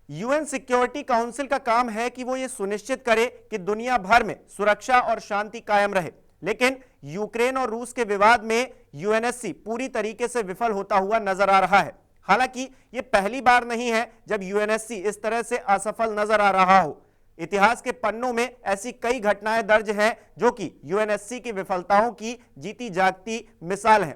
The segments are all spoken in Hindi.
यूएन सिक्योरिटी काउंसिल का काम है कि वो ये सुनिश्चित करे कि दुनिया भर में सुरक्षा और शांति कायम रहे, लेकिन यूक्रेन और रूस के विवाद में यूएनएससी पूरी तरीके से विफल होता हुआ नजर आ रहा है। हालांकि ये पहली बार नहीं है जब यूएनएससी इस तरह से असफल नजर आ रहा हो। इतिहास के पन्नों में ऐसी कई घटनाएं दर्ज हैं जो कि यूएनएससी की विफलताओं की जीती जागती मिसाल हैं।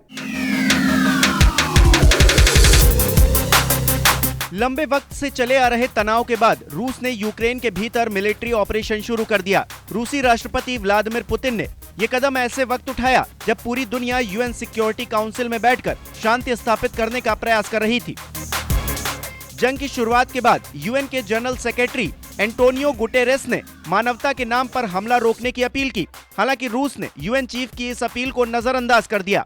लंबे वक्त से चले आ रहे तनाव के बाद रूस ने यूक्रेन के भीतर मिलिट्री ऑपरेशन शुरू कर दिया। रूसी राष्ट्रपति व्लादिमीर पुतिन ने ये कदम ऐसे वक्त उठाया जब पूरी दुनिया यूएन सिक्योरिटी काउंसिल में बैठकर शांति स्थापित करने का प्रयास कर रही थी। जंग की शुरुआत के बाद यूएन के जनरल सेक्रेटरी एंटोनियो गुटेरेस ने मानवता के नाम पर हमला रोकने की अपील की। हालांकि रूस ने यूएन चीफ की इस अपील को नजरअंदाज कर दिया।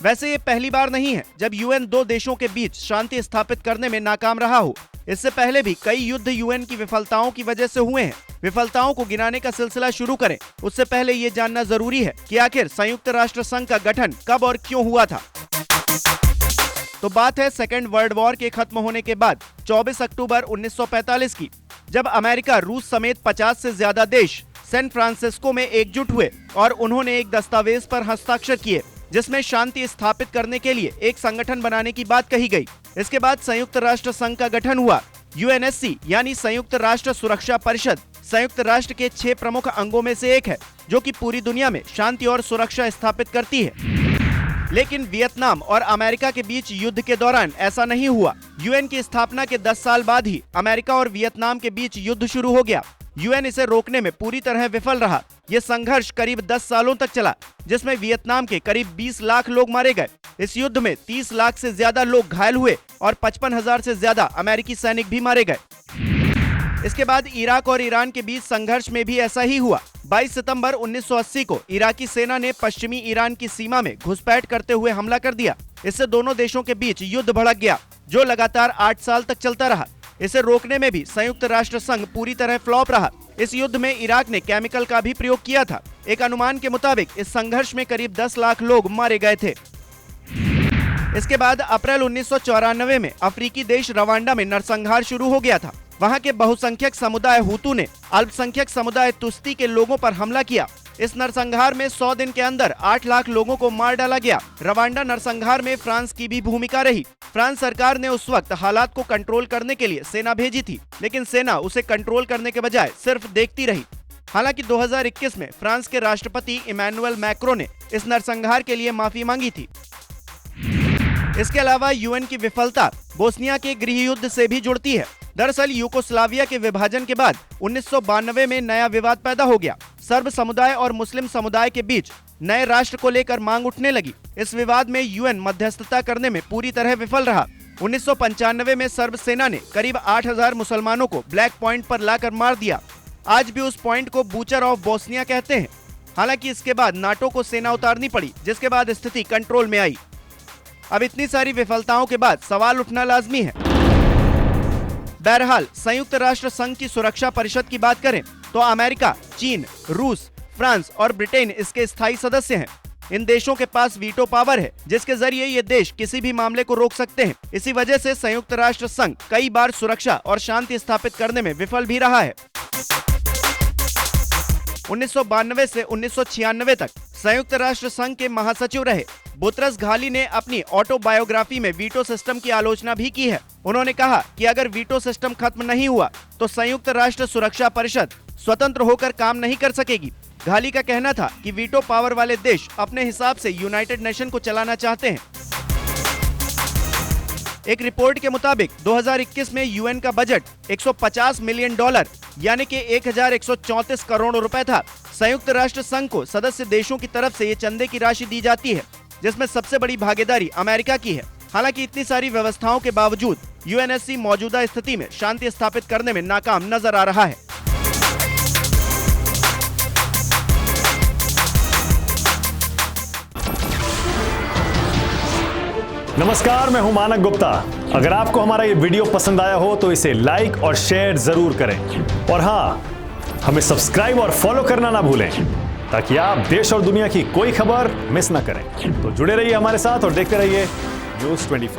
वैसे ये पहली बार नहीं है जब यूएन दो देशों के बीच शांति स्थापित करने में नाकाम रहा हो। इससे पहले भी कई युद्ध यूएन की विफलताओं की वजह से हुए हैं। विफलताओं को गिनाने का सिलसिला शुरू करें उससे पहले ये जानना जरूरी है कि आखिर संयुक्त राष्ट्र संघ का गठन कब और क्यों हुआ था। तो बात है सेकेंड वर्ल्ड वॉर के खत्म होने के बाद 24 अक्टूबर 1945 की, जब अमेरिका, रूस समेत 50 से ज्यादा देश सैन फ्रांसिस्को में एकजुट हुए और उन्होंने एक दस्तावेज पर हस्ताक्षर किए जिसमें शांति स्थापित करने के लिए एक संगठन बनाने की बात कही गई। इसके बाद संयुक्त राष्ट्र संघ का गठन हुआ। यूएनएससी यानी संयुक्त राष्ट्र सुरक्षा परिषद संयुक्त राष्ट्र के 6 प्रमुख अंगों में से एक है जो कि पूरी दुनिया में शांति और सुरक्षा स्थापित करती है। लेकिन वियतनाम और अमेरिका के बीच युद्ध के दौरान ऐसा नहीं हुआ। यूएन की स्थापना के 10 साल बाद ही अमेरिका और वियतनाम के बीच युद्ध शुरू हो गया। यूएन इसे रोकने में पूरी तरह विफल रहा। ये संघर्ष करीब 10 सालों तक चला, जिसमें वियतनाम के करीब 20 लाख लोग मारे गए। इस युद्ध में 30 लाख से ज्यादा लोग घायल हुए और 55,000 से ज्यादा अमेरिकी सैनिक भी मारे गए। इसके बाद इराक और ईरान के बीच संघर्ष में भी ऐसा ही हुआ। 22 सितंबर 1980 को इराकी सेना ने पश्चिमी ईरान की सीमा में घुसपैठ करते हुए हमला कर दिया। इससे दोनों देशों के बीच युद्ध भड़क गया जो लगातार 8 साल तक चलता रहा। इसे रोकने में भी संयुक्त राष्ट्र संघ पूरी तरह फ्लॉप रहा। इस युद्ध में इराक ने केमिकल का भी प्रयोग किया था। एक अनुमान के मुताबिक इस संघर्ष में करीब 10 लाख लोग मारे गए थे। इसके बाद अप्रैल 1994 में अफ्रीकी देश रवांडा में नरसंहार शुरू हो गया था। वहां के बहुसंख्यक समुदाय हुतू ने अल्पसंख्यक समुदाय तुस्ती के लोगों पर हमला किया। इस नरसंहार में 100 दिन के अंदर 8 लाख लोगों को मार डाला गया। रवांडा नरसंहार में फ्रांस की भी भूमिका रही। फ्रांस सरकार ने उस वक्त हालात को कंट्रोल करने के लिए सेना भेजी थी, लेकिन सेना उसे कंट्रोल करने के बजाय सिर्फ देखती रही। हालांकि 2021 में फ्रांस के राष्ट्रपति इमैनुअल मैक्रों ने इस नरसंहार के लिए माफी मांगी थी। इसके अलावा यूएन की विफलता बोस्निया के गृह युद्ध से भी जुड़ती है। दरअसल यूगोस्लाविया के विभाजन के बाद 1992 में नया विवाद पैदा हो गया। सर्ब समुदाय और मुस्लिम समुदाय के बीच नए राष्ट्र को लेकर मांग उठने लगी। इस विवाद में यूएन मध्यस्थता करने में पूरी तरह विफल रहा। 1995 में सर्ब सेना ने करीब 8,000 मुसलमानों को ब्लैक पॉइंट पर लाकर मार दिया। आज भी उस पॉइंट को बूचर ऑफ बोस्निया कहते हैं। हालांकि इसके बाद नाटो को सेना उतारनी पड़ी, जिसके बाद स्थिति कंट्रोल में आई। अब इतनी सारी विफलताओं के बाद सवाल उठना लाजमी है। बहरहाल संयुक्त राष्ट्र संघ की सुरक्षा परिषद की बात करें तो अमेरिका, चीन, रूस, फ्रांस और ब्रिटेन इसके स्थायी सदस्य हैं। इन देशों के पास वीटो पावर है, जिसके जरिए ये देश किसी भी मामले को रोक सकते हैं। इसी वजह से संयुक्त राष्ट्र संघ कई बार सुरक्षा और शांति स्थापित करने में विफल भी रहा है। 1992 से 1996 तक संयुक्त राष्ट्र संघ के महासचिव रहे बुतरस घाली ने अपनी ऑटोबायोग्राफी में वीटो सिस्टम की आलोचना भी की है। उन्होंने कहा कि अगर वीटो सिस्टम खत्म नहीं हुआ तो संयुक्त राष्ट्र सुरक्षा परिषद स्वतंत्र होकर काम नहीं कर सकेगी। घाली का कहना था कि वीटो पावर वाले देश अपने हिसाब से यूनाइटेड नेशन को चलाना चाहते हैं। एक रिपोर्ट के मुताबिक 2021 में यूएन का बजट $150 मिलियन यानी कि 1,134 करोड़ रुपए था। संयुक्त राष्ट्र संघ को सदस्य देशों की तरफ से ये चंदे की राशि दी जाती है, जिसमें सबसे बड़ी भागीदारी अमेरिका की है। हालांकि इतनी सारी व्यवस्थाओं के बावजूद यूएनएससी मौजूदा स्थिति में शांति स्थापित करने में नाकाम नजर आ रहा है। नमस्कार, मैं हूं मानक गुप्ता। अगर आपको हमारा ये वीडियो पसंद आया हो तो इसे लाइक और शेयर जरूर करें, और हाँ, हमें सब्सक्राइब और फॉलो करना ना भूलें ताकि आप देश और दुनिया की कोई खबर मिस ना करें। तो जुड़े रहिए हमारे साथ और देखते रहिए News 24।